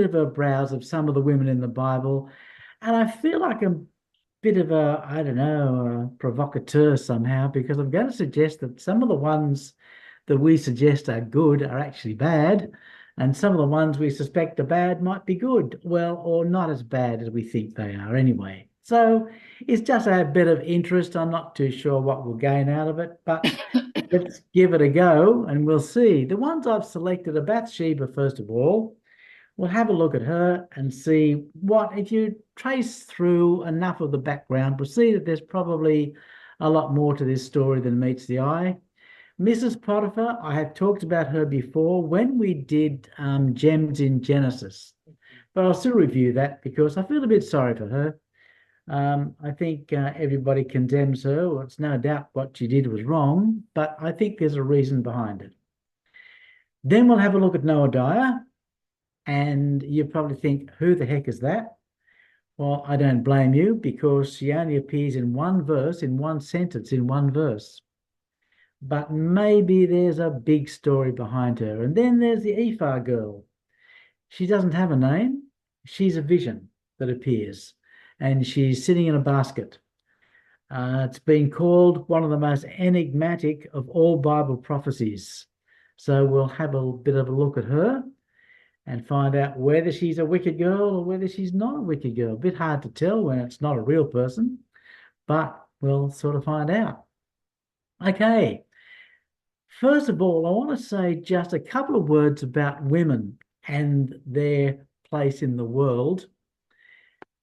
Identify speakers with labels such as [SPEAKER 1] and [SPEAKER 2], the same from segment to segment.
[SPEAKER 1] of a browse of some of the women in the Bible, and I feel like a bit of a, I don't know, a provocateur somehow, because I'm going to suggest that some of the ones that we suggest are good are actually bad, and some of the ones we suspect are bad might be good, well, or not as bad as we think they are anyway. So it's just a bit of interest. I'm not too sure what we'll gain out of it, but let's give it a go and we'll see. The ones I've selected are Bathsheba, first of all. We'll have a look at her and see what, if you trace through enough of the background, we'll see that there's probably a lot more to this story than meets the eye. Mrs. Potiphar, I have talked about her before when we did Gems in Genesis, but I'll still review that because I feel a bit sorry for her. I think everybody condemns her. Well, it's no doubt what she did was wrong, but I think there's a reason behind it. Then we'll have a look at Noadiah, and you probably think, who the heck is that? Well, I don't blame you because she only appears in one verse, in one sentence, in one verse. But maybe there's a big story behind her. And then there's the Ephah girl. She doesn't have a name. She's a vision that appears, and she's sitting in a basket. It's been called one of the most enigmatic of all Bible prophecies. So we'll have a bit of a look at her and find out whether she's a wicked girl or whether she's not a wicked girl. A bit hard to tell when it's not a real person, but we'll sort of find out. Okay, first of all, I want to say just a couple of words about women and their place in the world.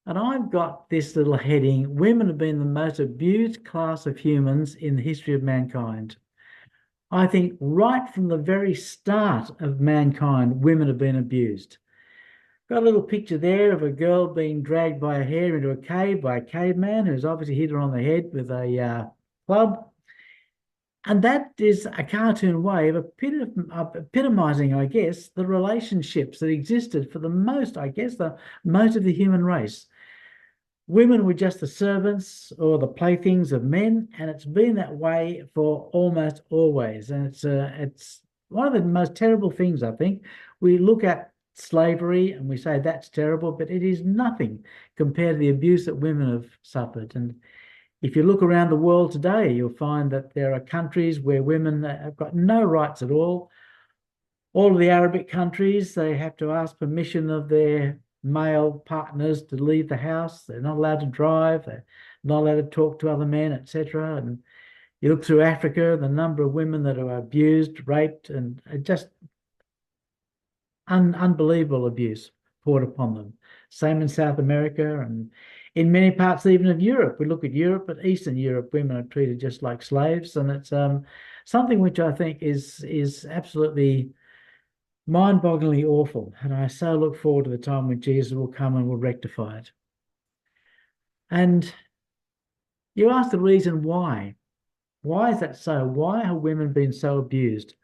[SPEAKER 1] And I've got this little heading: women have been the most abused class of humans in the history of mankind. I think right from the very start of mankind, women have been abused. Got a little picture there of a girl being dragged by her hair into a cave by a caveman who's obviously hit her on the head with a club. And that is a cartoon way of epitomizing, I guess, the relationships that existed for the most, I guess, the most of the human race. Women were just the servants or the playthings of men, and it's been that way for almost always. And it's one of the most terrible things, I think. We look at slavery and we say that's terrible, but it is nothing compared to the abuse that women have suffered. And if you look around the world today, you'll find that there are countries where women have got no rights at all. All of the Arabic countries, they have to ask permission of their male partners to leave the house. They're not allowed to drive. They're not allowed to talk to other men, etc. And you look through Africa, the number of women that are abused, raped, and just unbelievable abuse poured upon them. Same in South America and in many parts even of Europe. We look at Europe, but Eastern Europe, women are treated just like slaves. And it's something which I think is absolutely mind-bogglingly awful. And I so look forward to the time when Jesus will come and will rectify it. And you ask the reason why. Why is that so? Why have women been so abused?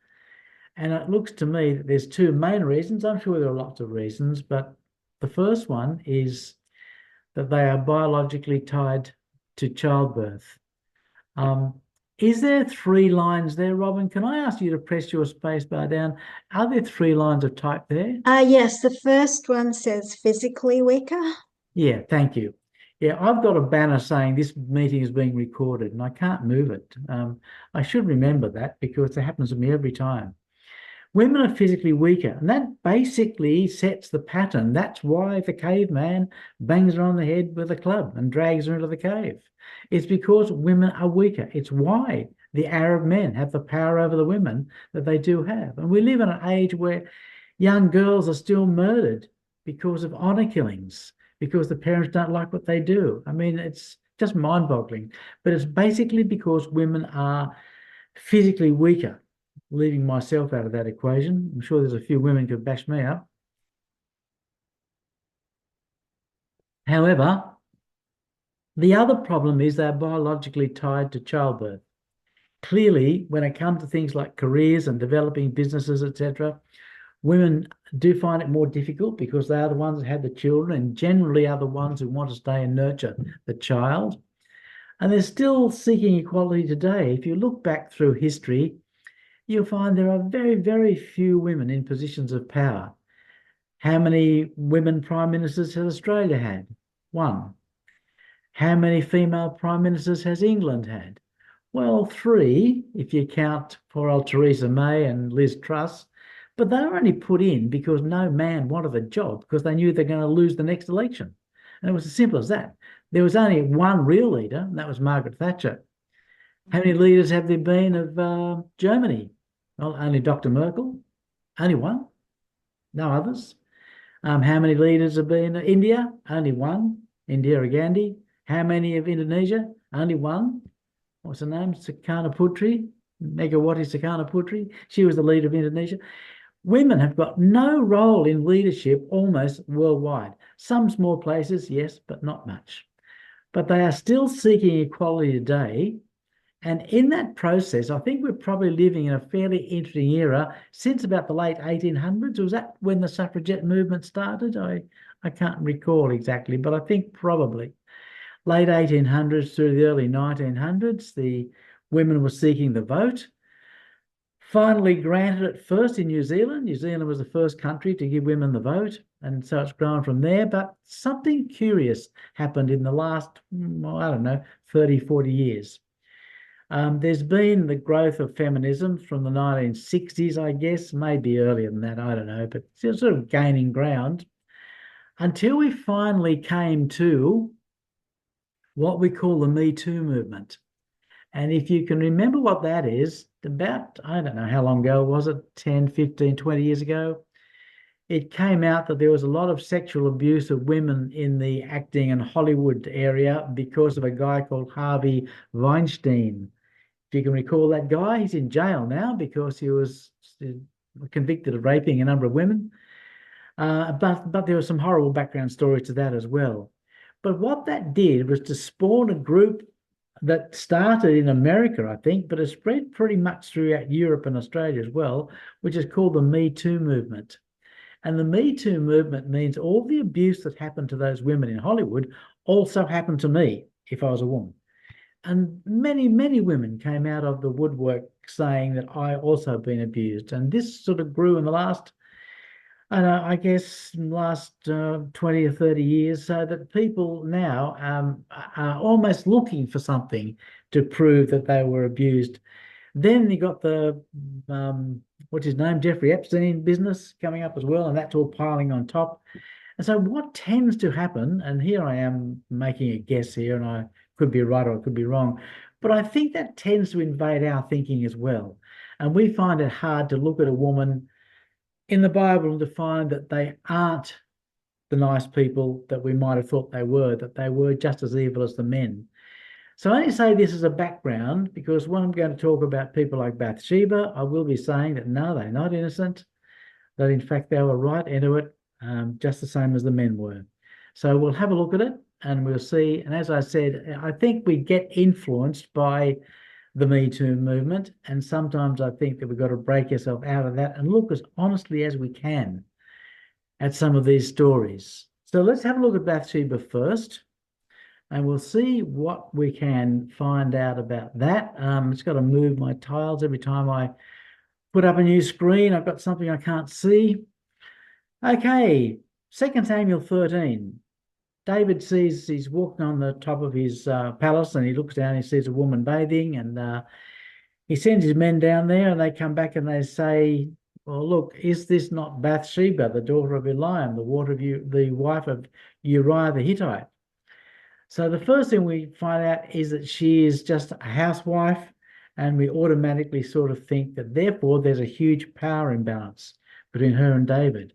[SPEAKER 1] And it looks to me that there's two main reasons. I'm sure there are lots of reasons, but the first one is that they are biologically tied to childbirth. Is there three lines there, Robin? Can I ask you to press your space bar down? Are there three lines of type there?
[SPEAKER 2] Yes, the first one says physically weaker.
[SPEAKER 1] Yeah, thank you. Yeah, I've got a banner saying this meeting is being recorded and I can't move it. I should remember that because it happens to me every time. Women are physically weaker, and that basically sets the pattern. That's why the caveman bangs her on the head with a club and drags her into the cave. It's because women are weaker. It's why the Arab men have the power over the women that they do have. And we live in an age where young girls are still murdered because of honor killings, because the parents don't like what they do. I mean, it's just mind-boggling. But it's basically because women are physically weaker. Leaving myself out of that equation. I'm sure there's a few women could bash me up. However, the other problem is they're biologically tied to childbirth. Clearly, when it comes to things like careers and developing businesses, etc., women do find it more difficult because they are the ones that have the children and generally are the ones who want to stay and nurture the child. And they're still seeking equality today. If you look back through history, you'll find there are very, very few women in positions of power. How many women prime ministers has Australia had? One. How many female prime ministers has England had? Well, three, if you count poor old Theresa May and Liz Truss. But they were only put in because no man wanted the job because they knew they're going to lose the next election. And it was as simple as that. There was only one real leader, and that was Margaret Thatcher. How many leaders have there been of Germany? Well, only Dr. Merkel, only one, no others. How many leaders have been in India? Only one, Indira Gandhi. How many of Indonesia? Only one. What's her name? Sukarno Putri, Megawati Sukarno Putri. She was the leader of Indonesia. Women have got no role in leadership almost worldwide. Some small places, yes, but not much. But they are still seeking equality today. And in that process, I think we're probably living in a fairly interesting era since about the late 1800s. Was that when the suffragette movement started? I can't recall exactly, but I think probably late 1800s through the early 1900s, the women were seeking the vote. Finally granted it first in New Zealand. New Zealand was the first country to give women the vote, and so it's grown from there. But something curious happened in the last, I don't know, 30, 40 years. There's been the growth of feminism from the 1960s, I guess, maybe earlier than that, I don't know, but still sort of gaining ground until we finally came to what we call the Me Too movement. And if you can remember what that is, about, I don't know how long ago was it, 10, 15, 20 years ago, it came out that there was a lot of sexual abuse of women in the acting and Hollywood area because of a guy called Harvey Weinstein. If you can recall that guy, he's in jail now because he was convicted of raping a number of women. But there were some horrible background stories to that as well. But what that did was to spawn a group that started in America, I think, but has spread pretty much throughout Europe and Australia as well, which is called the Me Too movement. And the Me Too movement means all the abuse that happened to those women in Hollywood also happened to me if I was a woman. And many, many women came out of the woodwork saying that I also been abused. And this sort of grew in the last, I guess, last 20 or 30 years, so that people now are almost looking for something to prove that they were abused. Then you got the, what's his name, Jeffrey Epstein business coming up as well, and that's all piling on top. And so what tends to happen, and here I am making a guess here, and I could be right or I could be wrong, but I think that tends to invade our thinking as well. And we find it hard to look at a woman in the Bible and to find that they aren't the nice people that we might have thought they were, that they were just as evil as the men. So I only say this as a background because when I'm going to talk about people like Bathsheba, I will be saying that no, they're not innocent, that in fact they were right into it, just the same as the men were. So we'll have a look at it and we'll see. And as I said, I think we get influenced by the Me Too movement. And sometimes I think that we've got to break ourselves out of that and look as honestly as we can at some of these stories. So let's have a look at Bathsheba first. And we'll see what we can find out about that. It's got to move my tiles every time I put up a new screen. I've got something I can't see. Okay, 2 Samuel 13. David sees, he's walking on the top of his palace and he looks down and he sees a woman bathing and he sends his men down there and they come back and they say, well, look, is this not Bathsheba, the daughter of Eliam, the wife of Uriah the Hittite? So the first thing we find out is that she is just a housewife, and we automatically sort of think that therefore there's a huge power imbalance between her and David.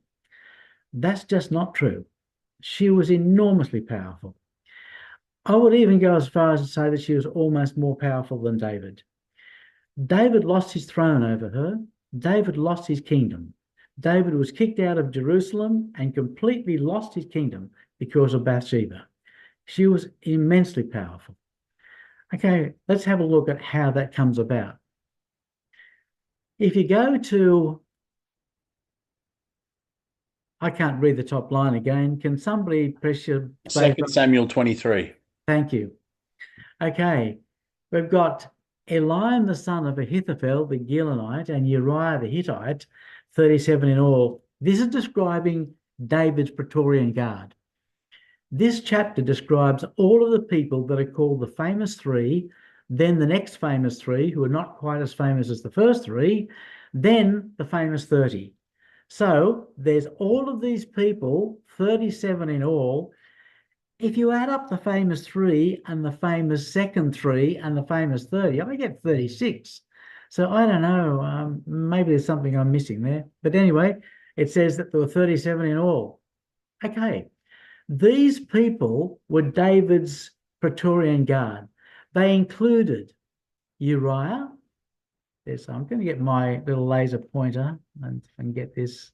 [SPEAKER 1] That's just not true. She was enormously powerful. I would even go as far as to say that she was almost more powerful than David. David lost his throne over her. David lost his kingdom. David was kicked out of Jerusalem and completely lost his kingdom because of Bathsheba. She was immensely powerful. Okay, let's have a look at how that comes about. If you go to, I can't read the top line again. Can somebody press your...
[SPEAKER 3] 2 Samuel 23.
[SPEAKER 1] Thank you. Okay, we've got Eliam, the son of Ahithophel, the Gilonite, and Uriah the Hittite, 37 in all. This is describing David's Praetorian Guard. This chapter describes all of the people that are called the famous three, then the next famous three, who are not quite as famous as the first three, then the famous 30. So there's all of these people, 37 in all. If you add up the famous three and the famous second three and the famous 30, I get 36. So I don't know, maybe there's something I'm missing there. But anyway, it says that there were 37 in all. Okay. These people were David's Praetorian Guard. They included Uriah. So I'm going to get my little laser pointer and get this.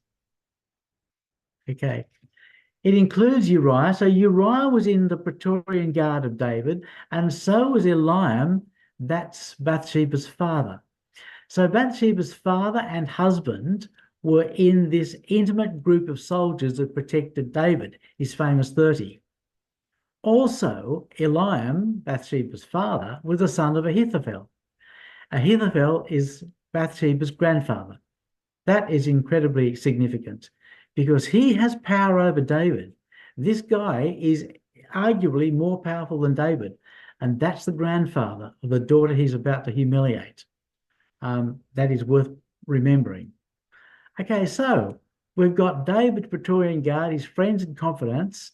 [SPEAKER 1] Okay. It includes Uriah. So Uriah was in the Praetorian Guard of David, and so was Eliam, that's Bathsheba's father. So Bathsheba's father and husband were in this intimate group of soldiers that protected David, his famous 30. Also, Eliam, Bathsheba's father, was the son of Ahithophel. Ahithophel is Bathsheba's grandfather. That is incredibly significant because he has power over David. This guy is arguably more powerful than David, and that's the grandfather of the daughter he's about to humiliate. That is worth remembering. Okay, so we've got David's Praetorian Guard, his friends and confidants.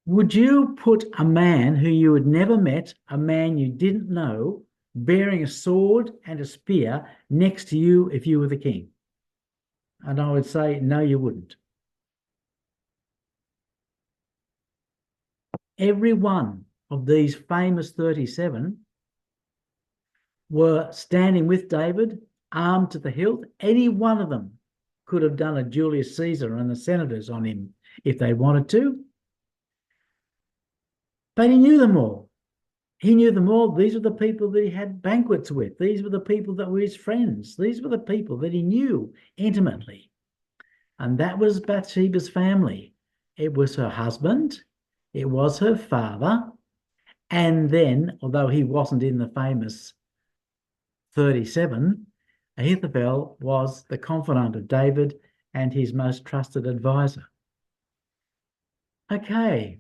[SPEAKER 1] Would you put a man who you had never met, a man you didn't know, bearing a sword and a spear next to you if you were the king? And I would say, no, you wouldn't. Every one of these famous 37 were standing with David, armed to the hilt. Any one of them could have done a Julius Caesar and the senators on him if they wanted to. But he knew them all. He knew them all. These were the people that he had banquets with. These were the people that were his friends. These were the people that he knew intimately. And that was Bathsheba's family. It was her husband. It was her father. And then, although he wasn't in the famous 37, Ahithophel was the confidant of David and his most trusted advisor. Okay.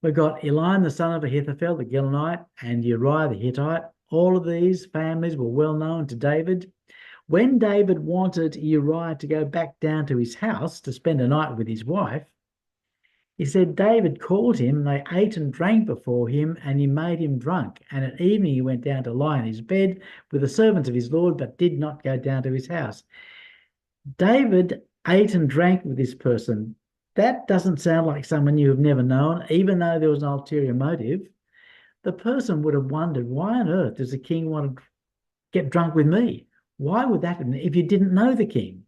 [SPEAKER 1] We've got Eliam, the son of Ahithophel, the Gilonite, and Uriah, the Hittite. All of these families were well known to David. When David wanted Uriah to go back down to his house to spend a night with his wife, he said David called him, they ate and drank before him, and he made him drunk. And at evening he went down to lie in his bed with the servants of his Lord, but did not go down to his house. David ate and drank with this person. That doesn't sound like someone you have never known, even though there was an ulterior motive. The person would have wondered, why on earth does the king want to get drunk with me? Why would that happen if you didn't know the king?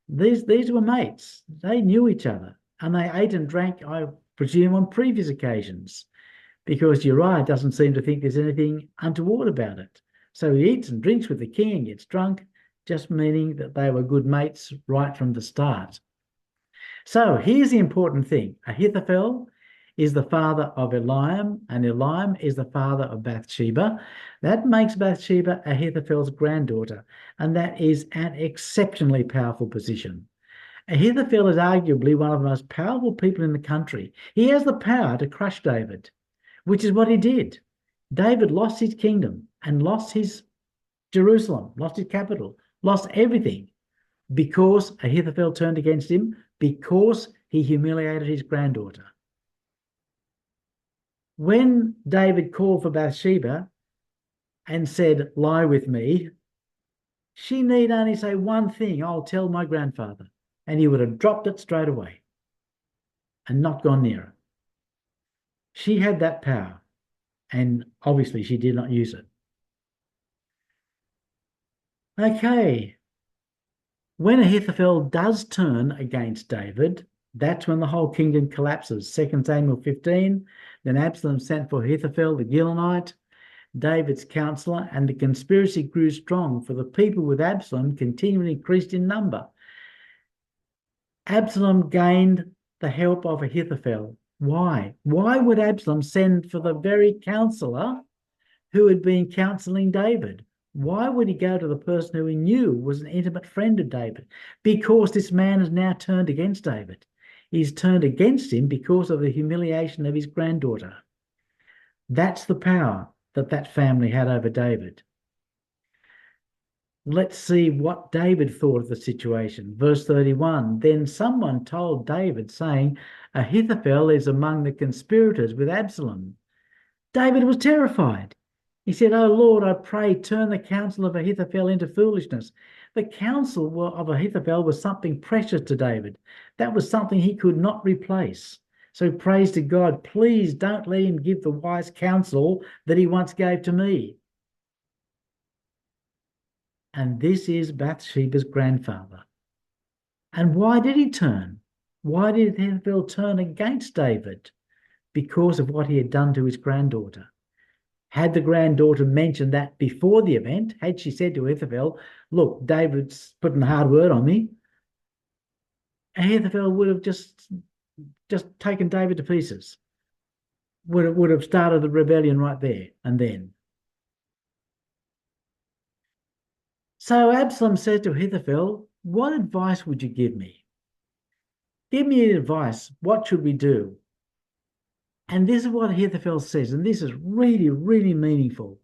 [SPEAKER 1] These were mates. They knew each other, and they ate and drank, I presume, on previous occasions, because Uriah doesn't seem to think there's anything untoward about it. So he eats and drinks with the king and gets drunk, just meaning that they were good mates right from the start. So here's the important thing. Ahithophel is the father of Eliam, and Eliam is the father of Bathsheba. That makes Bathsheba Ahithophel's granddaughter, and that is an exceptionally powerful position. Ahithophel is arguably one of the most powerful people in the country. He has the power to crush David, which is what he did. David lost his kingdom and lost his Jerusalem, lost his capital, lost everything because Ahithophel turned against him, because he humiliated his granddaughter. When David called for Bathsheba and said, lie with me, she need only say one thing, I'll tell my grandfather, and he would have dropped it straight away and not gone near her. She had that power, and obviously she did not use it. Okay. When Ahithophel does turn against David, that's when the whole kingdom collapses. 2 Samuel 15, then Absalom sent for Ahithophel the Gilonite, David's counselor, and the conspiracy grew strong, for the people with Absalom continually increased in number. Absalom gained the help of Ahithophel. Why? Why would Absalom send for the very counselor who had been counseling David? Why would he go to the person who he knew was an intimate friend of David? Because this man has now turned against David. He's turned against him because of the humiliation of his granddaughter. That's the power that that family had over David. Let's see what David thought of the situation. Verse 31, then someone told David, saying, Ahithophel is among the conspirators with Absalom. David was terrified. He said, "Oh Lord, I pray, turn the counsel of Ahithophel into foolishness." The counsel of Ahithophel was something precious to David. That was something he could not replace. So praise to God, please don't let him give the wise counsel that he once gave to me. And this is Bathsheba's grandfather. And why did he turn? Why did Ahithophel turn against David? Because of what he had done to his granddaughter. Had the granddaughter mentioned that before the event, had she said to Ahithophel, look, David's putting a hard word on me, Ahithophel would have just taken David to pieces. Would have started the rebellion right there and then. So Absalom said to Ahithophel, what advice would you give me? Give me advice. What should we do? And this is what Ahithophel says, and this is really, really meaningful.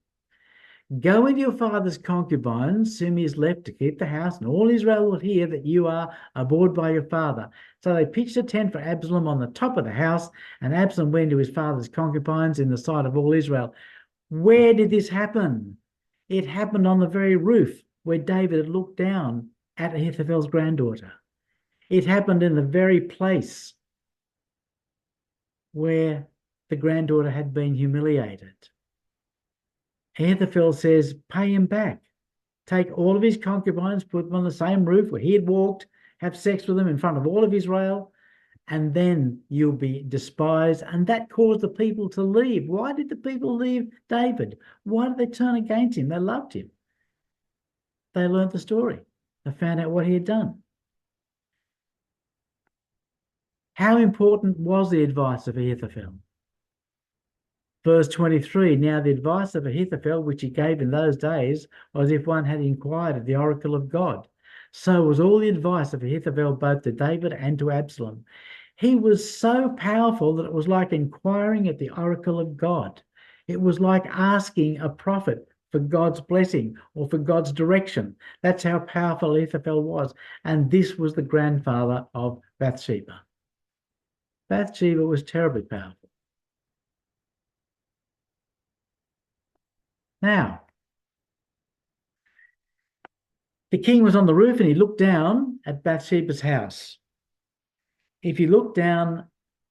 [SPEAKER 1] Go with your father's concubines, whom he has left to keep the house, and all Israel will hear that you are abhorred by your father. So they pitched a tent for Absalom on the top of the house, and Absalom went to his father's concubines in the sight of all Israel. Where did this happen? It happened on the very roof where David had looked down at Ahithophel's granddaughter. It happened in the very place where the granddaughter had been humiliated. Ahithophel says, pay him back. Take all of his concubines, put them on the same roof where he had walked, have sex with them in front of all of Israel, and then you'll be despised. And that caused the people to leave. Why did the people leave David? Why did they turn against him? They loved him. They learned the story. They found out what he had done. How important was the advice of Ahithophel? Verse 23, now the advice of Ahithophel, which he gave in those days, was if one had inquired of the oracle of God. So was all the advice of Ahithophel both to David and to Absalom. He was so powerful that it was like inquiring at the oracle of God. It was like asking a prophet for God's blessing or for God's direction. That's how powerful Ahithophel was. And this was the grandfather of Bathsheba. Bathsheba was terribly powerful. Now, the king was on the roof and he looked down at Bathsheba's house. If you look down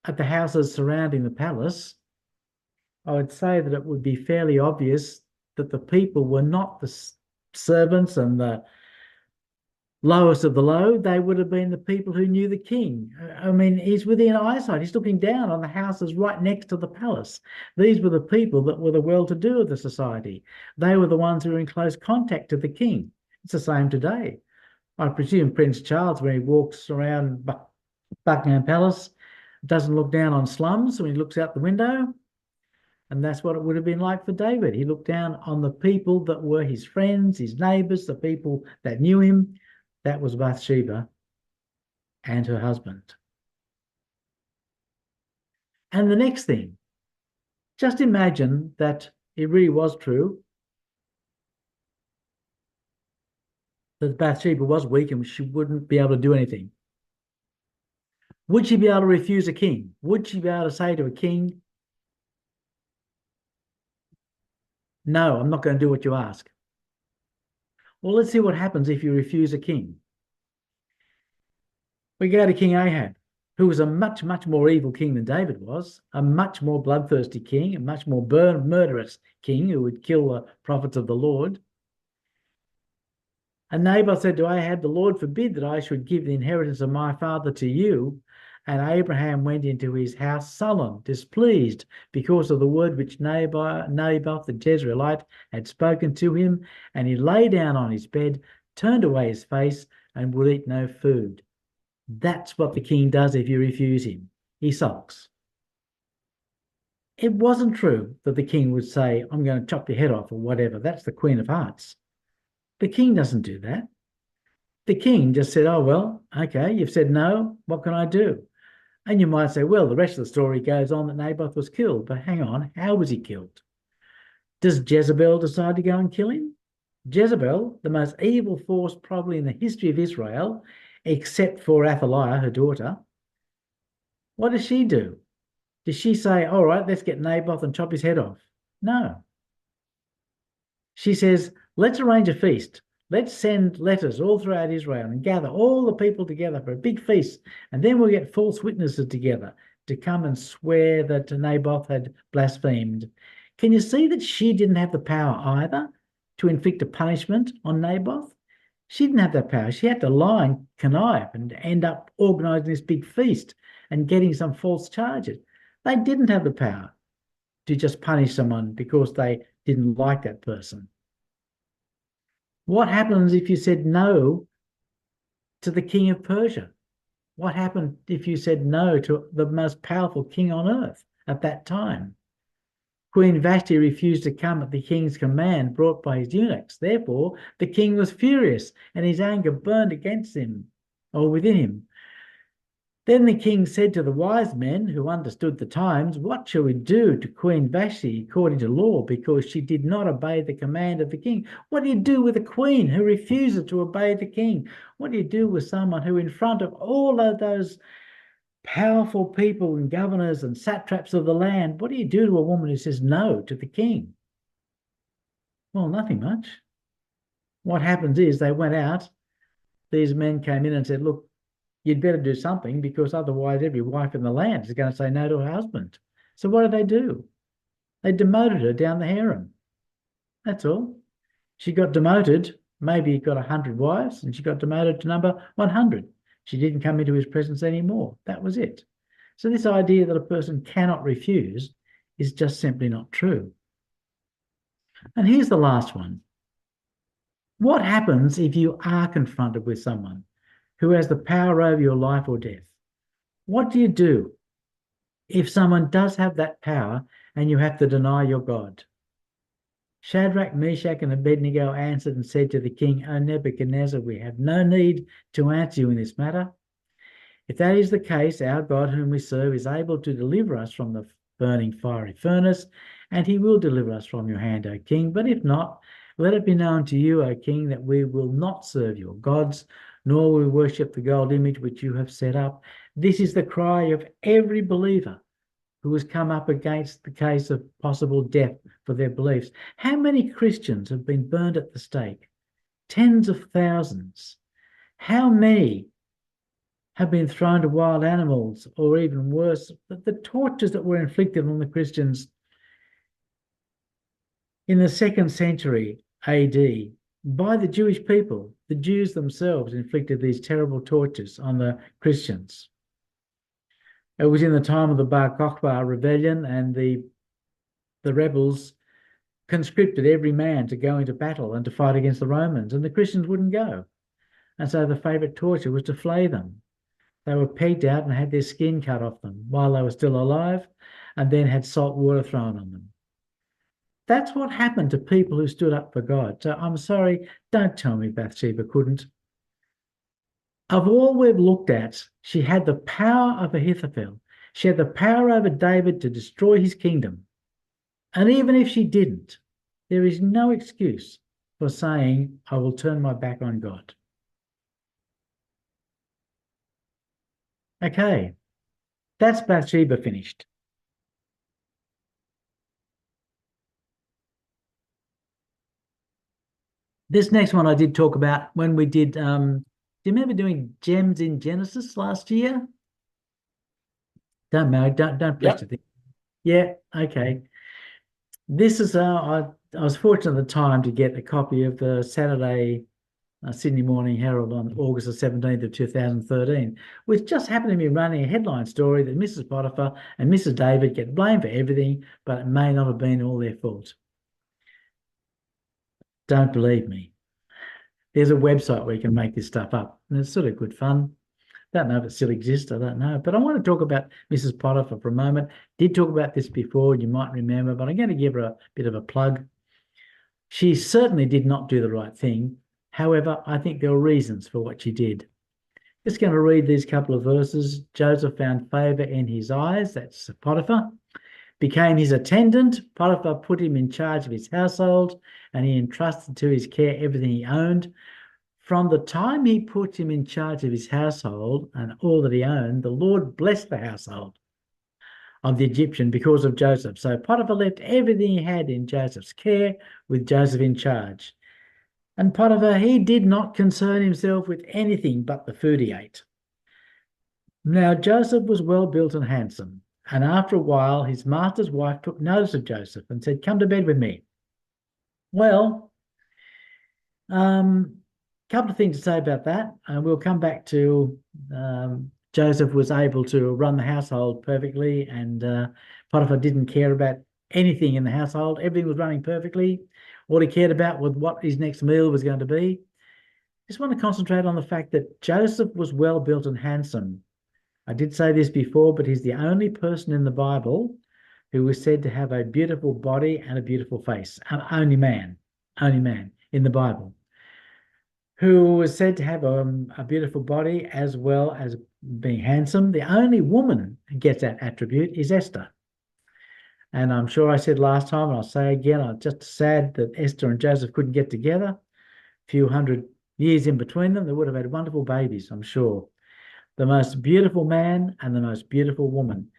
[SPEAKER 1] at the houses surrounding the palace, I would say that it would be fairly obvious that the people were not the servants and the lowest of the low. They would have been the people who knew the king. I mean, he's within eyesight. He's looking down on the houses right next to the palace. These were the people that were the well-to-do of the society. They were the ones who were in close contact with the king. It's the same today. I presume Prince Charles, when he walks around Buckingham Palace, doesn't look down on slums when he looks out the window. And that's what it would have been like for David. He looked down on the people that were his friends, his neighbors, the people that knew him. That was Bathsheba and her husband. And the next thing, just imagine that it really was true, that Bathsheba was weak and she wouldn't be able to do anything. Would she be able to refuse a king? Would she be able to say to a king, no, I'm not going to do what you ask? Well, let's see what happens if you refuse a king. We go to King Ahab, who was a much, much more evil king than David was, a much more bloodthirsty king, a much more murderous king who would kill the prophets of the Lord. And Naboth said to Ahab, the Lord forbid that I should give the inheritance of my father to you. And Abraham went into his house sullen, displeased, because of the word which Naboth the Jezreelite had spoken to him. And he lay down on his bed, turned away his face, and would eat no food. That's what the king does if you refuse him. He sulks. It wasn't true that the king would say, I'm going to chop your head off or whatever. That's the Queen of Hearts. The king doesn't do that. The king just said, oh, well, okay, you've said no. What can I do? And you might say, well, the rest of the story goes on that Naboth was killed. But hang on, how was he killed? Does Jezebel decide to go and kill him? Jezebel, the most evil force probably in the history of Israel, except for Athaliah, her daughter, what does she do? Does she say, all right, let's get Naboth and chop his head off? No. She says, let's arrange a feast. Let's send letters all throughout Israel and gather all the people together for a big feast. And then we'll get false witnesses together to come and swear that Naboth had blasphemed. Can you see that she didn't have the power either to inflict a punishment on Naboth? She didn't have that power. She had to lie and connive and end up organising this big feast and getting some false charges. They didn't have the power to just punish someone because they didn't like that person. What happens if you said no to the king of Persia? What happened if you said no to the most powerful king on earth at that time? Queen Vashti refused to come at the king's command brought by his eunuchs. Therefore, the king was furious, and his anger burned against him, or within him. Then the king said to the wise men who understood the times, what shall we do to Queen Vashti according to law, because she did not obey the command of the king? What do you do with a queen who refuses to obey the king? What do you do with someone who, in front of all of those powerful people and governors and satraps of the land, what do you do to a woman who says no to the king? Well, nothing much. What happens is they went out, these men came in and said, look, you'd better do something, because otherwise every wife in the land is going to say no to her husband. So what do? They demoted her down the harem. That's all. She got demoted, maybe got 100 wives, and she got demoted to number 100. She didn't come into his presence anymore. That was it. So this idea that a person cannot refuse is just simply not true. And here's the last one. What happens if you are confronted with someone who has the power over your life or death? What do you do if someone does have that power and you have to deny your God? Shadrach, Meshach, and Abednego answered and said to the king, O Nebuchadnezzar, we have no need to answer you in this matter. If that is the case, our God whom we serve is able to deliver us from the burning fiery furnace, and he will deliver us from your hand, O king. But if not, let it be known to you, O king, that we will not serve your gods, nor will we worship the gold image which you have set up. This is the cry of every believer who has come up against the case of possible death for their beliefs. How many Christians have been burned at the stake? Tens of thousands. How many have been thrown to wild animals, or even worse, the tortures that were inflicted on the Christians in the 2nd century AD by the Jewish people? The Jews themselves inflicted these terrible tortures on the Christians. It was in the time of the Bar Kokhba rebellion, and the rebels conscripted every man to go into battle and to fight against the Romans, and the Christians wouldn't go. And so the favourite torture was to flay them. They were pegged out and had their skin cut off them while they were still alive, and then had salt water thrown on them. That's what happened to people who stood up for God. So I'm sorry, don't tell me Bathsheba couldn't. Of all we've looked at, she had the power of Ahithophel. She had the power over David to destroy his kingdom. And even if she didn't, there is no excuse for saying, I will turn my back on God. Okay, that's Bathsheba finished. This next one I did talk about when we did, do you remember doing Gems in Genesis last year? Don't know, don't press it. Yeah, okay. This is, I was fortunate at the time to get a copy of the Saturday Sydney Morning Herald on August the 17th of 2013, which just happened to be running a headline story that Mrs. Poitphar and Mrs. David get blamed for everything, but it may not have been all their fault. Don't believe me. There's a website where you can make this stuff up, and it's sort of good fun. Don't know if it still exists, I don't know. But I want to talk about Mrs. Poitphar for a moment. Did talk about this before, you might remember, but I'm going to give her a bit of a plug. She certainly did not do the right thing However, I think there were reasons for what she did. Just going to read these couple of verses. Joseph found favor in his eyes, that's Potiphar, became his attendant. Potiphar put him in charge of his household, and he entrusted to his care everything he owned. From the time he put him in charge of his household and all that he owned, the Lord blessed the household of the Egyptian because of Joseph. So Potiphar left everything he had in Joseph's care with Joseph in charge. And Potiphar, he did not concern himself with anything but the food he ate. Now Joseph was well built and handsome. And after a while, his master's wife took notice of Joseph and said, "Come to bed with me." Well, couple of things to say about that. We'll come back to Joseph was able to run the household perfectly, and Potiphar didn't care about anything in the household. Everything was running perfectly. All he cared about was what his next meal was going to be. Just want to concentrate on the fact that Joseph was well built and handsome. I did say this before, but he's the only person in the Bible who was said to have a beautiful body and a beautiful face. Only man in the Bible who was said to have a beautiful body as well as being handsome. The only woman who gets that attribute is Esther. And I'm sure I said last time, and I'll say again, I'm just sad that Esther and Joseph couldn't get together. A few hundred years in between them, they would have had wonderful babies, I'm sure. The most beautiful man and the most beautiful woman.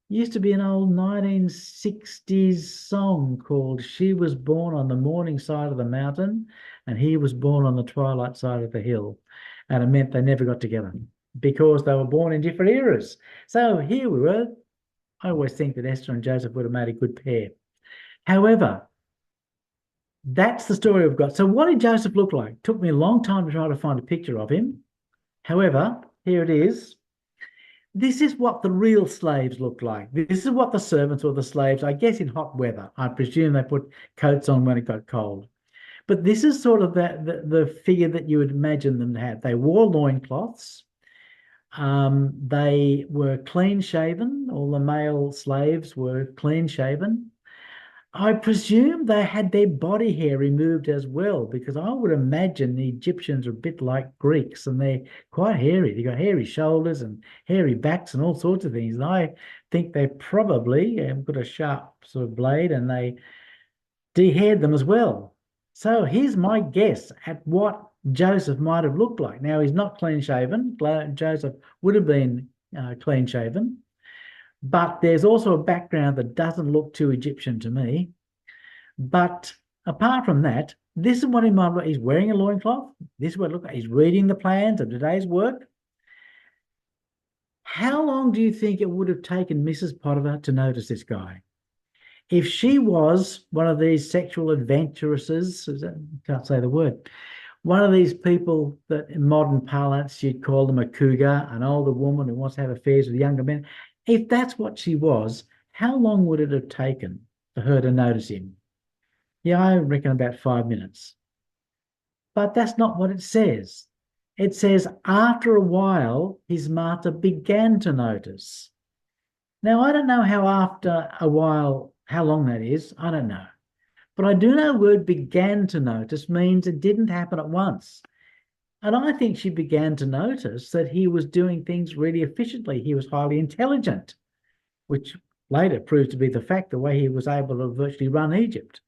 [SPEAKER 1] Used to be an old 1960s song called "She Was Born on the Morning Side of the Mountain and He Was Born on the Twilight Side of the Hill." And it meant they never got together because they were born in different eras. So here we were. I always think that Esther and Joseph would have made a good pair. However, that's the story we've got. So what did Joseph look like? It took me a long time to try to find a picture of him. However, here it is. This is what the real slaves look like. This is what the servants or the slaves, I guess in hot weather. I presume they put coats on when it got cold. But this is sort of the figure that you would imagine them to have. They wore loincloths. They were clean shaven. All the male slaves were clean shaven. I presume they had their body hair removed as well, because I would imagine the Egyptians are a bit like Greeks and they're quite hairy. They've got hairy shoulders and hairy backs and all sorts of things. And I think they probably got a sharp sort of blade and they de-haired them as well. So here's my guess at what Joseph might have looked like. Now, he's not clean shaven. Joseph would have been clean shaven. But there's also a background that doesn't look too Egyptian to me. But apart from that, this is what he might look. He's wearing a loincloth. This is what it looks like. He's reading the plans of today's work. How long do you think it would have taken Mrs. Potiphar to notice this guy? If she was one of these sexual adventuresses, can't say the word, one of these people that in modern parlance you'd call them a cougar, an older woman who wants to have affairs with younger men. If that's what she was, how long would it have taken for her to notice him? Yeah, I reckon about 5 minutes. But that's not what it says. It says, after a while, his master began to notice. Now, I don't know how after a while, how long that is. I don't know. But I do know the word began to notice means it didn't happen at once. And I think she began to notice that he was doing things really efficiently. He was highly intelligent, which later proved to be the fact, the way he was able to virtually run Egypt.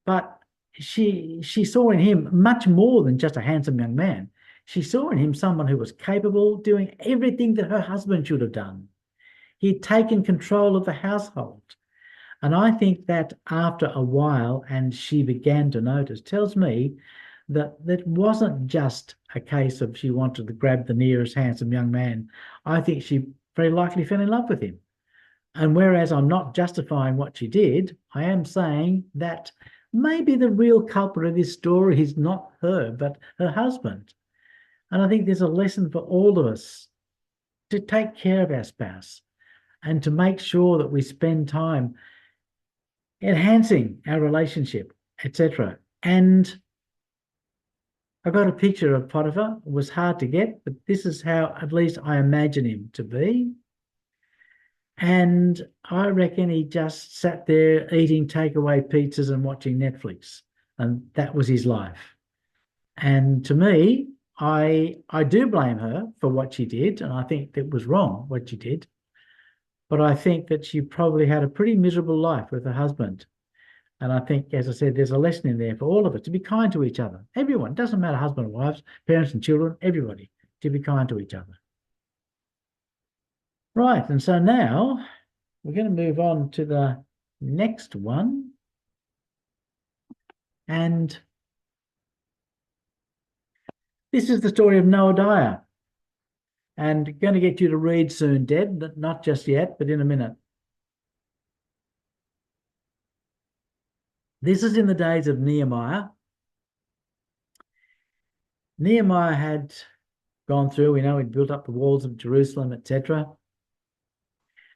[SPEAKER 1] But she saw in him much more than just a handsome young man. She saw in him someone who was capable of doing everything that her husband should have done. He'd taken control of the household. And I think that after a while, and she began to notice, tells me that it wasn't just a case of she wanted to grab the nearest handsome young man. I think she very likely fell in love with him. And whereas I'm not justifying what she did, I am saying that maybe the real culprit of this story is not her, but her husband. And I think there's a lesson for all of us to take care of our spouse and to make sure that we spend time enhancing our relationship, etc. And I got a picture of Potiphar. It was hard to get, but this is how at least I imagine him to be. And I reckon he just sat there eating takeaway pizzas and watching Netflix. And that was his life. And to me, I do blame her for what she did, and I think that was wrong what she did. But I think that she probably had a pretty miserable life with her husband. And I think, as I said, there's a lesson in there for all of us to be kind to each other. Everyone, doesn't matter husband and wives, parents and children, everybody, to be kind to each other. Right, and so now we're going to move on to the next one. And this is the story of Noadiah. And going to get you to read soon, Deb, not just yet, but in a minute. This is in the days of Nehemiah. Nehemiah had gone through, we know he'd built up the walls of Jerusalem, etc.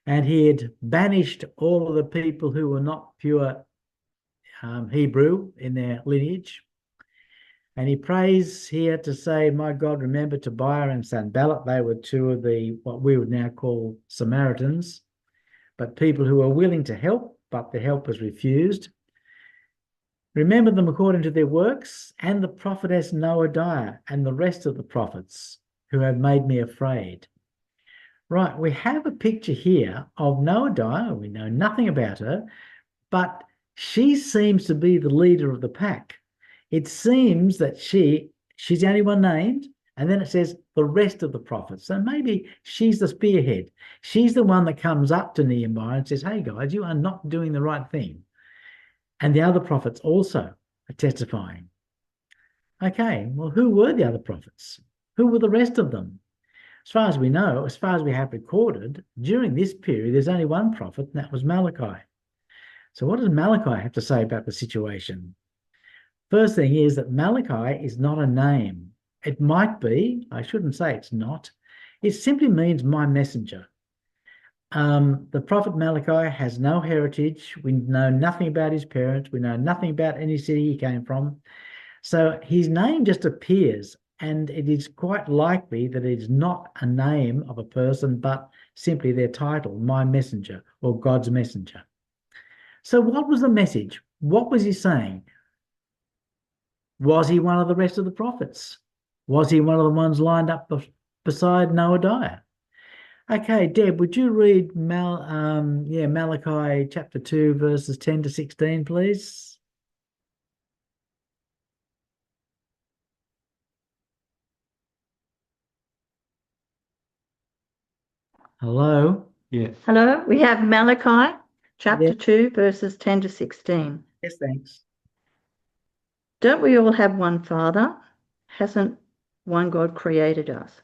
[SPEAKER 1] And he had banished all of the people who were not pure Hebrew in their lineage. And he prays here to say, my God, remember Tobiah and Sanballat. They were two of the, what we would now call Samaritans, but people who were willing to help, but the help was refused. Remember them according to their works, and the prophetess Noadiah and the rest of the prophets who have made me afraid. Right, we have a picture here of Noadiah. We know nothing about her, but she seems to be the leader of the pack. It seems that she's the only one named, and then it says the rest of the prophets. So maybe she's the spearhead. She's the one that comes up to Nehemiah and says, hey guys, you are not doing the right thing. And the other prophets also are testifying. Okay, well, who were the other prophets? Who were the rest of them? As far as we know, as far as we have recorded, during this period, there's only one prophet, and that was Malachi. So what does Malachi have to say about the situation? First thing is that Malachi is not a name. It might be, I shouldn't say it's not. It simply means my messenger. The prophet Malachi has no heritage. We know nothing about his parents. We know nothing about any city he came from. So his name just appears, and it is quite likely that it is not a name of a person, but simply their title, my messenger or God's messenger. So what was the message? What was he saying? Was he one of the rest of the prophets? Was he one of the ones lined up beside Noadiah? Okay, Deb, would you read Malachi chapter 2, verses 10 to 16, please? Hello?
[SPEAKER 4] Yeah. Hello, we have Malachi chapter 2, verses 10 to 16.
[SPEAKER 1] Yes, thanks.
[SPEAKER 4] Don't we all have one Father? Hasn't one God created us?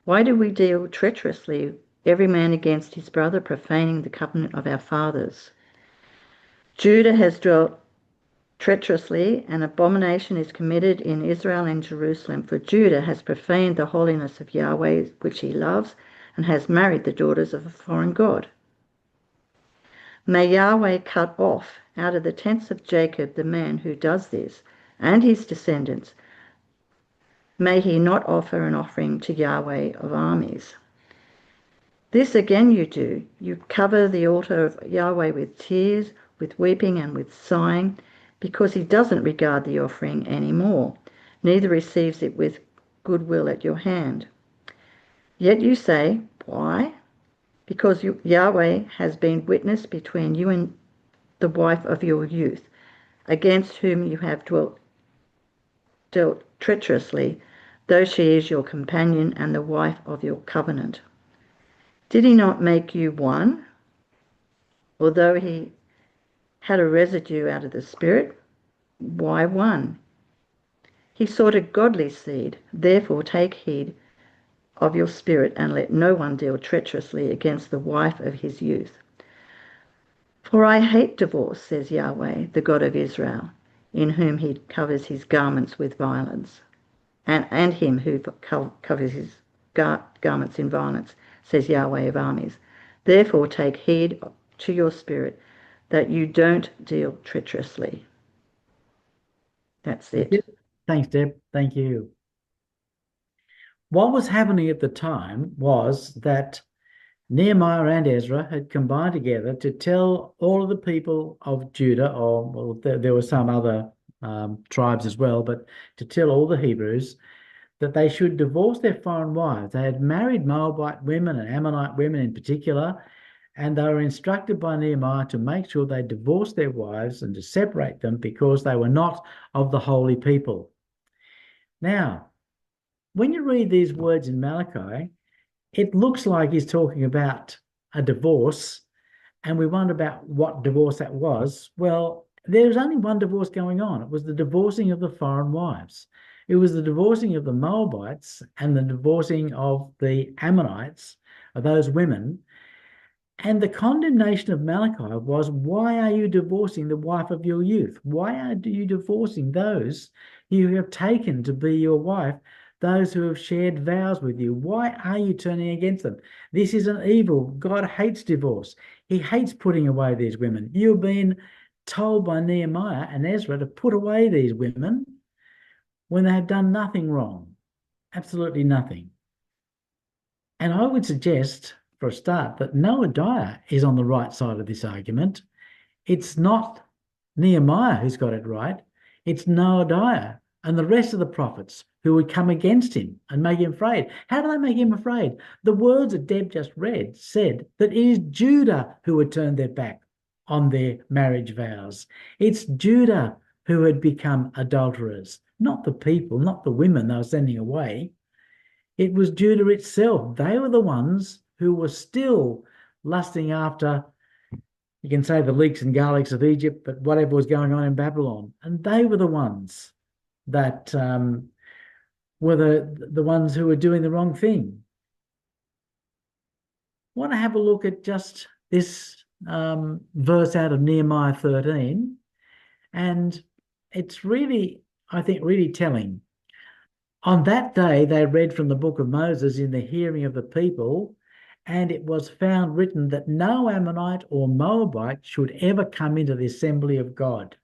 [SPEAKER 4] Why do we deal treacherously, every man against his brother, profaning the covenant of our fathers? Judah has dwelt treacherously, and abomination is committed in Israel and Jerusalem, for Judah has profaned the holiness of Yahweh, which he loves, and has married the daughters of a foreign god. May Yahweh cut off out of the tents of Jacob the man who does this, and his descendants. May he not offer an offering to Yahweh of armies. This again you do. You cover the altar of Yahweh with tears, with weeping and with sighing, because he doesn't regard the offering anymore, neither receives it with goodwill at your hand. Yet you say, why? Because Yahweh has been witness between you and the wife of your youth, against whom you have dealt treacherously, though she is your companion and the wife of your covenant. Did he not make you one? Although he had a residue out of the spirit, why one? He sought a godly seed. Therefore take heed of your spirit, and let no one deal treacherously against the wife of his youth. For I hate divorce, says Yahweh, the God of Israel, in whom he covers his garments with violence, and him who covers his garments in violence, says Yahweh of armies. Therefore take heed to your spirit, that you don't deal treacherously. That's it.
[SPEAKER 1] Thanks, Deb. Thank you. What was happening at the time was that Nehemiah and Ezra had combined together to tell all of the people of Judah, or well, there were some other tribes as well, but to tell all the Hebrews that they should divorce their foreign wives. They had married Moabite women and Ammonite women in particular, and they were instructed by Nehemiah to make sure they divorced their wives and to separate them because they were not of the holy people. Now, when you read these words in Malachi, it looks like he's talking about a divorce, and we wonder about what divorce that was. Well, there's only one divorce going on. It was the divorcing of the foreign wives. It was the divorcing of the Moabites and the divorcing of the Ammonites, of those women. And the condemnation of Malachi was, why are you divorcing the wife of your youth? Why are you divorcing those you have taken to be your wife, those who have shared vows with you? Why are you turning against them? This is an evil. God hates divorce. He hates putting away these women. You've been told by Nehemiah and Ezra to put away these women when they have done nothing wrong, absolutely nothing. And I would suggest, for a start, that Noadiah is on the right side of this argument. It's not Nehemiah who's got it right. It's Noadiah and the rest of the prophets who would come against him and make him afraid. How do they make him afraid? The words that Deb just read said that it is Judah who had turned their back on their marriage vows. It's Judah who had become adulterers, not the people, not the women they were sending away. It was Judah itself. They were the ones who were still lusting after, you can say, the leeks and garlics of Egypt, but whatever was going on in Babylon. And they were the ones that were the ones who were doing the wrong thing. I want to have a look at just this verse out of Nehemiah 13. And it's really, I think, really telling. On that day, they read from the book of Moses in the hearing of the people, and it was found written that no Ammonite or Moabite should ever come into the assembly of God.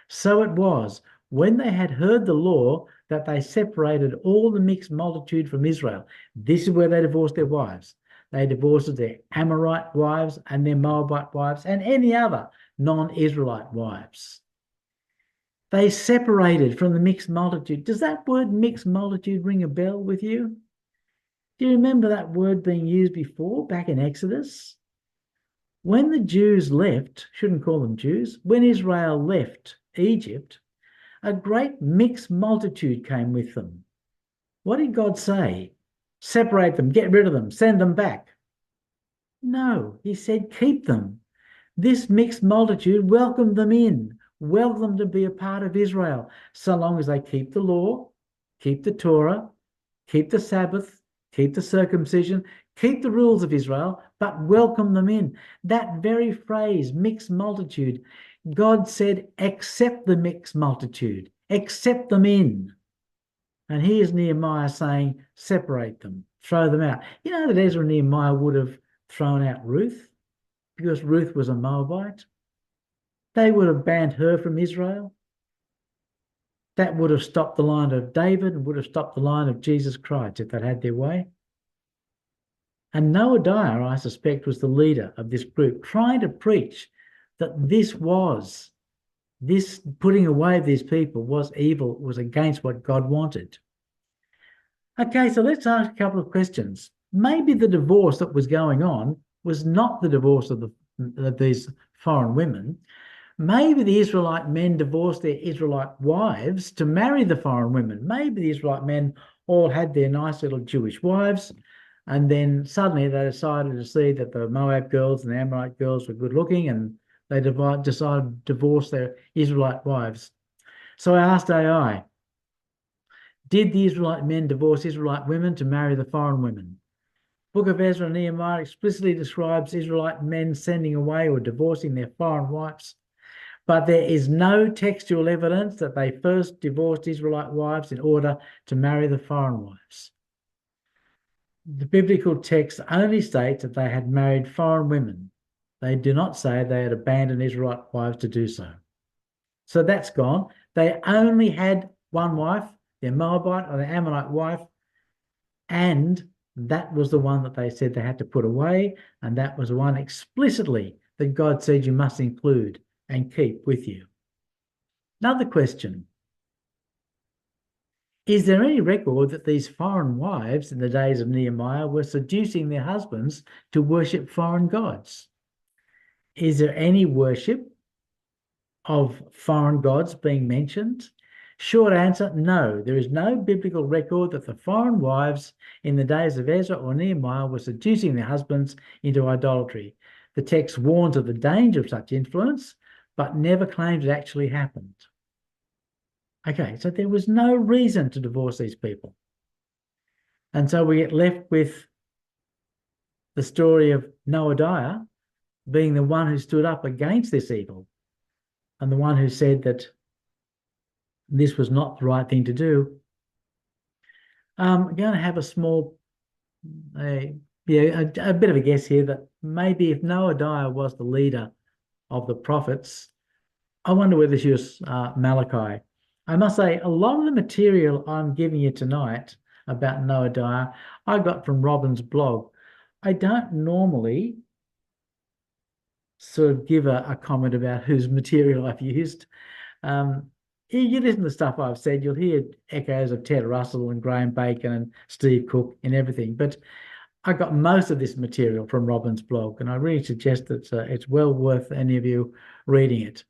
[SPEAKER 1] So it was, when they had heard the law, that they separated all the mixed multitude from Israel. This is where they divorced their wives. They divorced their Amorite wives and their Moabite wives and any other non-Israelite wives. They separated from the mixed multitude. Does that word mixed multitude ring a bell with you? Do you remember that word being used before, back in Exodus? When the Jews left, shouldn't call them Jews, when Israel left Egypt, a great mixed multitude came with them. What did God say? Separate them, get rid of them, send them back. No, he said keep them. This mixed multitude, welcome them in. Welcome them to be a part of Israel, so long as they keep the law, keep the Torah, keep the Sabbath, keep the circumcision, keep the rules of Israel, but welcome them in. That very phrase, mixed multitude, God said, accept the mixed multitude, accept them in. And here's Nehemiah saying, separate them, throw them out. You know that Ezra and Nehemiah would have thrown out Ruth because Ruth was a Moabite. They would have banned her from Israel. That would have stopped the line of David and would have stopped the line of Jesus Christ if they'd had their way. And Noadiah, I suspect, was the leader of this group, trying to preach that this putting away of these people was evil, was against what God wanted. Okay, so let's ask a couple of questions. Maybe the divorce that was going on was not the divorce of these foreign women. Maybe the Israelite men divorced their Israelite wives to marry the foreign women. Maybe the Israelite men all had their nice little Jewish wives, and then suddenly they decided to see that the Moab girls and the Amorite girls were good looking, and they decided to divorce their Israelite wives. So I asked AI, did the Israelite men divorce Israelite women to marry the foreign women? Book of Ezra and Nehemiah explicitly describes Israelite men sending away or divorcing their foreign wives, but there is no textual evidence that they first divorced Israelite wives in order to marry the foreign wives. The biblical text only states that they had married foreign women. They do not say they had abandoned Israelite wives to do so. So that's gone. They only had one wife, their Moabite or their Ammonite wife, and that was the one that they said they had to put away, and that was the one explicitly that God said you must include and keep with you. Another question, Is there any record that these foreign wives in the days of Nehemiah were seducing their husbands to worship foreign gods? Is there any worship of foreign gods being mentioned? Short answer, no. There is no biblical record that the foreign wives in the days of Ezra or Nehemiah were seducing their husbands into idolatry. The text warns of the danger of such influence, but never claims it actually happened. Okay, so there was no reason to divorce these people. And so we get left with the story of Noadiah being the one who stood up against this evil and the one who said that this was not the right thing to do. I'm going to have a small, a bit of a guess here that maybe if Noadiah was the leader of the prophets, I wonder whether she was Malachi. I must say, a lot of the material I'm giving you tonight about Noadiah, I got from Robin's blog. I don't normally sort of give a comment about whose material I've used. You listen to the stuff I've said, you'll hear echoes of Ted Russell and Graham Bacon and Steve Cook and everything. But I got most of this material from Robin's blog, and I really suggest that it's well worth any of you reading it.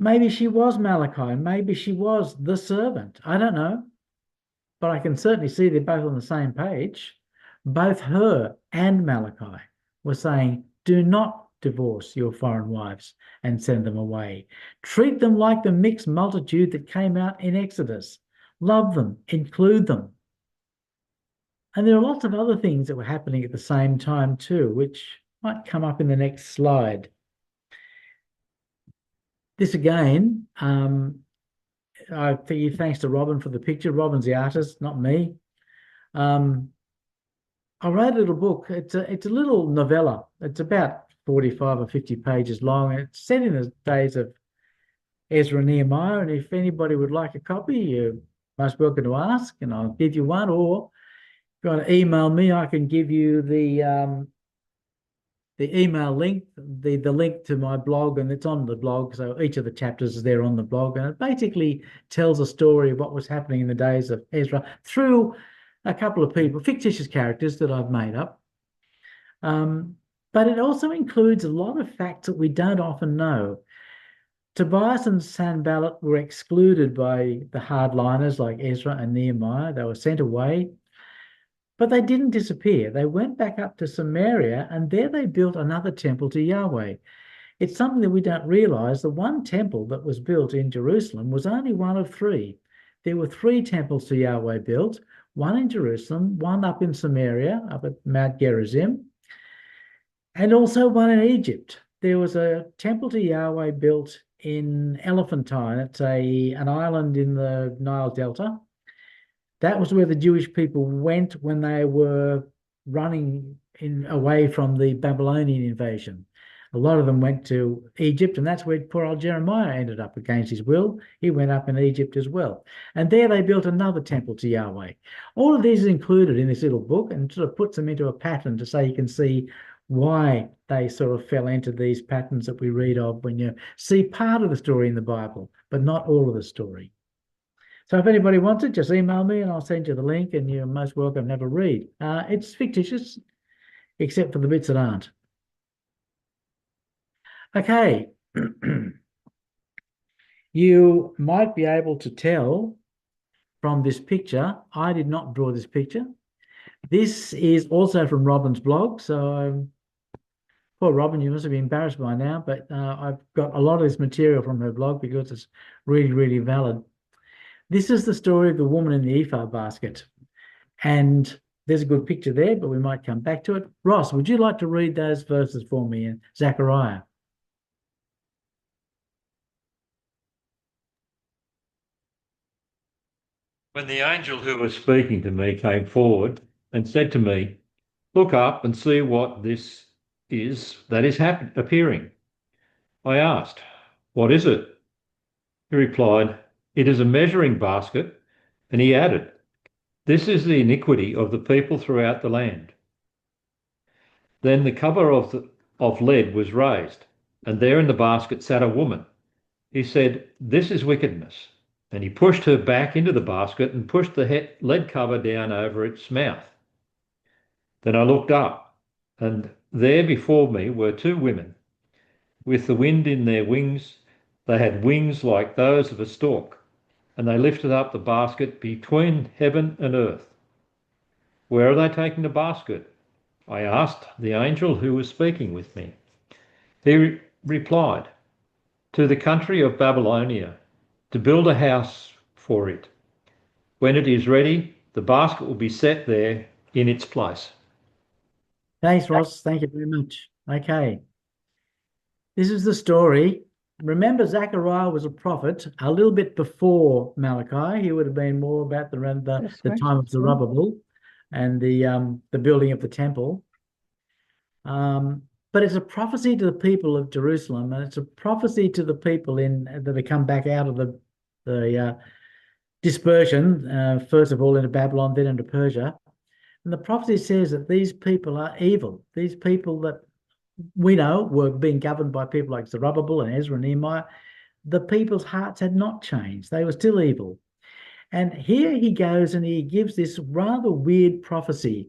[SPEAKER 1] Maybe she was Malachi. Maybe she was the servant. I don't know. But I can certainly see they're both on the same page. Both her and Malachi were saying, do not divorce your foreign wives and send them away. Treat them like the mixed multitude that came out in Exodus. Love them, include them. And there are lots of other things that were happening at the same time too, which might come up in the next slide. This again, I think thanks to Robin for the picture. Robin's the artist, not me. I wrote a little book. It's a little novella. It's about 45 or 50 pages long. It's set in the days of Ezra and Nehemiah. And if anybody would like a copy, you're most welcome to ask, and I'll give you one. Or if you want to email me, I can give you the email link, the link to my blog, and it's on the blog. So each of the chapters is there on the blog, and it basically tells a story of what was happening in the days of Ezra through a couple of people, fictitious characters that I've made up. But it also includes a lot of facts that we don't often know. Tobias and Sanballat were excluded by the hardliners like Ezra and Nehemiah. They were sent away. But they didn't disappear. They went back up to Samaria, and there they built another temple to Yahweh. It's something that we don't realize. The one temple that was built in Jerusalem was only one of three. There were three temples to Yahweh built, one in Jerusalem, one up in Samaria, up at Mount Gerizim, and also one in Egypt. There was a temple to Yahweh built in Elephantine. It's an island in the Nile Delta. That was where the Jewish people went when they were running away from the Babylonian invasion. A lot of them went to Egypt, and that's where poor old Jeremiah ended up against his will. He went up in Egypt as well. And there they built another temple to Yahweh. All of these is included in this little book, and sort of puts them into a pattern to say you can see why they sort of fell into these patterns that we read of when you see part of the story in the Bible, but not all of the story. So if anybody wants it, just email me and I'll send you the link, and you're most welcome to have a read. It's fictitious, except for the bits that aren't. Okay. You might be able to tell from this picture, I did not draw this picture. This is also from Robin's blog. So poor Robin, you must have been embarrassed by now, but I've got a lot of this material from her blog because it's really, really valid. This is the story of the woman in the ephah basket. And there's a good picture there, but we might come back to it. Ross, would you like to read those verses for me in Zechariah?
[SPEAKER 5] When the angel who was speaking to me came forward and said to me, "Look up and see what this is that is appearing." I asked, "What is it?" He replied, "It is a measuring basket." And he added, "This is the iniquity of the people throughout the land." Then the cover of lead was raised, and there in the basket sat a woman. He said, "This is wickedness. And he pushed her back into the basket and pushed the lead cover down over its mouth. Then I looked up, and there before me were two women with the wind in their wings. They had wings like those of a stork, and they lifted up the basket between heaven and earth. Where are they taking the basket? I asked the angel who was speaking with me. He replied, to the country of Babylonia, to build a house for it. When it is ready, the basket will be set there in its place.
[SPEAKER 1] Thanks, Ross. Thank you very much. Okay. This is the story. Remember, Zechariah was a prophet a little bit before Malachi. He would have been more about the time of Zerubbabel and the building of the temple. But it's a prophecy to the people of Jerusalem, and it's a prophecy to the people that have come back out of the dispersion, first of all into Babylon, then into Persia. And the prophecy says that these people are evil. These people that we know were being governed by people like Zerubbabel and Ezra and Nehemiah. The people's hearts had not changed. They were still evil. And here he goes and he gives this rather weird prophecy.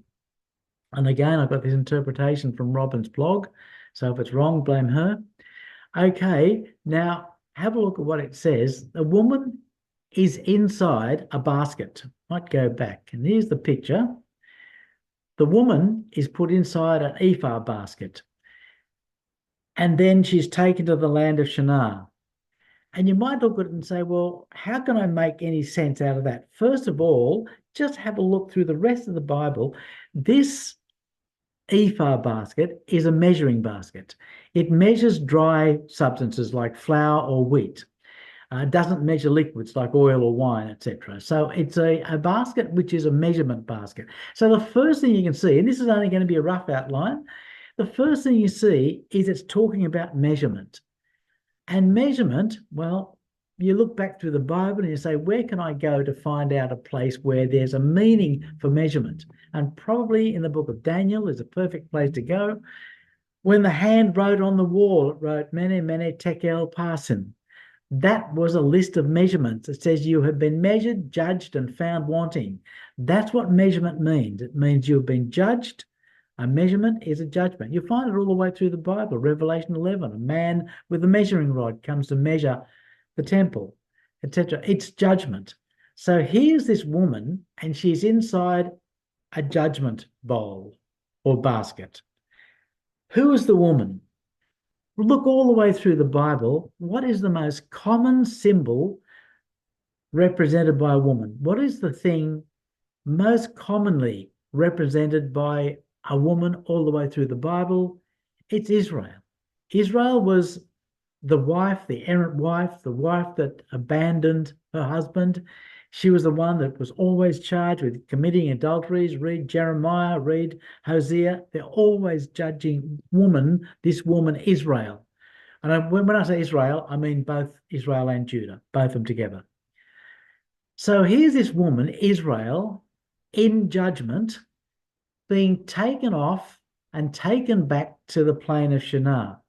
[SPEAKER 1] And again, I've got this interpretation from Robin's blog. So if it's wrong, blame her. Okay, now have a look at what it says. The woman is inside a basket. Might go back. And here's the picture. The woman is put inside an ephah basket. And then she's taken to the land of Shinar. And you might look at it and say, well, how can I make any sense out of that? First of all, just have a look through the rest of the Bible. This ephah basket is a measuring basket. It measures dry substances like flour or wheat. It doesn't measure liquids like oil or wine, etc. So it's a basket which is a measurement basket. So the first thing you can see, and this is only going to be a rough outline, the first thing you see is it's talking about measurement. And measurement, well, you look back through the Bible and you say, where can I go to find out a place where there's a meaning for measurement? And probably in the book of Daniel is a perfect place to go. When the hand wrote on the wall, it wrote, Mene, Mene, Tekel, Parsin. That was a list of measurements. It says you have been measured, judged, and found wanting. That's what measurement means. It means you've been judged. A measurement is a judgment. You find it all the way through the Bible. Revelation 11, a man with a measuring rod comes to measure the temple, etc. It's judgment. So here's this woman, and she's inside a judgment bowl or basket. Who is the woman? Look all the way through the Bible. What is the most common symbol represented by a woman? What is the thing most commonly represented by a woman all the way through the Bible? It's Israel. Israel was the wife, the errant wife, the wife that abandoned her husband. She was the one that was always charged with committing adulteries. Read Jeremiah, read Hosea. They're always judging this woman, Israel. And when I say Israel, I mean both Israel and Judah, both of them together. So here's this woman, Israel, in judgment, being taken off and taken back to the plain of Shinar.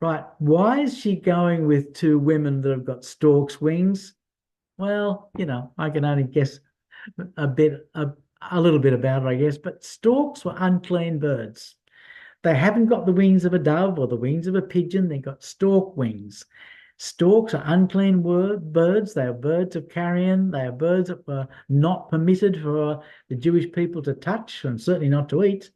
[SPEAKER 1] Right, why is she going with two women that have got stork's wings? Well, I can only guess a little bit about it, I guess, but storks were unclean birds. They haven't got the wings of a dove or the wings of a pigeon. They've got stork wings. Storks are unclean birds. They are birds of carrion. They are birds that were not permitted for the Jewish people to touch and certainly not to eat.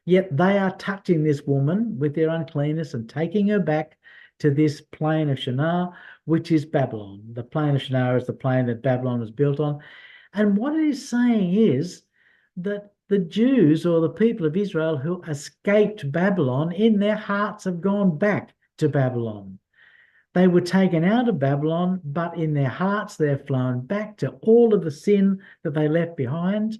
[SPEAKER 1] Yet they are touching this woman with their uncleanness and taking her back to this plain of Shinar, which is Babylon. The plain of Shinar is the plain that Babylon was built on. And what it is saying is that the Jews or the people of Israel who escaped Babylon in their hearts have gone back to Babylon. They were taken out of Babylon, but in their hearts they've flown back to all of the sin that they left behind,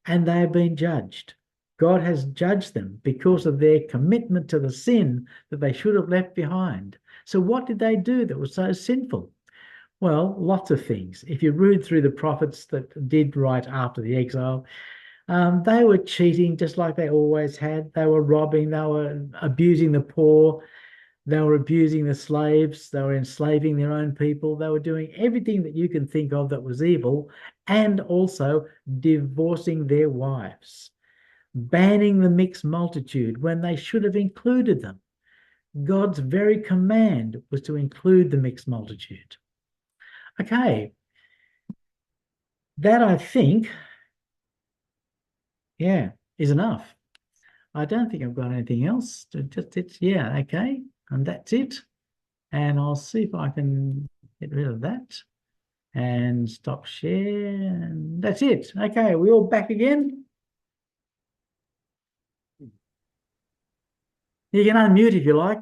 [SPEAKER 1] and they have been judged. God has judged them because of their commitment to the sin that they should have left behind. So what did they do that was so sinful? Well, lots of things. If you read through the prophets that did right after the exile, they were cheating just like they always had. They were robbing. They were abusing the poor. They were abusing the slaves. They were enslaving their own people. They were doing everything that you can think of that was evil, and also divorcing their wives, banning the mixed multitude when they should have included them. God's very command was to include the mixed multitude. Okay. That, I think, yeah, is enough. I don't think I've got anything else. Yeah, okay. And that's it. And I'll see if I can get rid of that and stop share. And that's it. Okay, we're all back again. You can unmute if you like.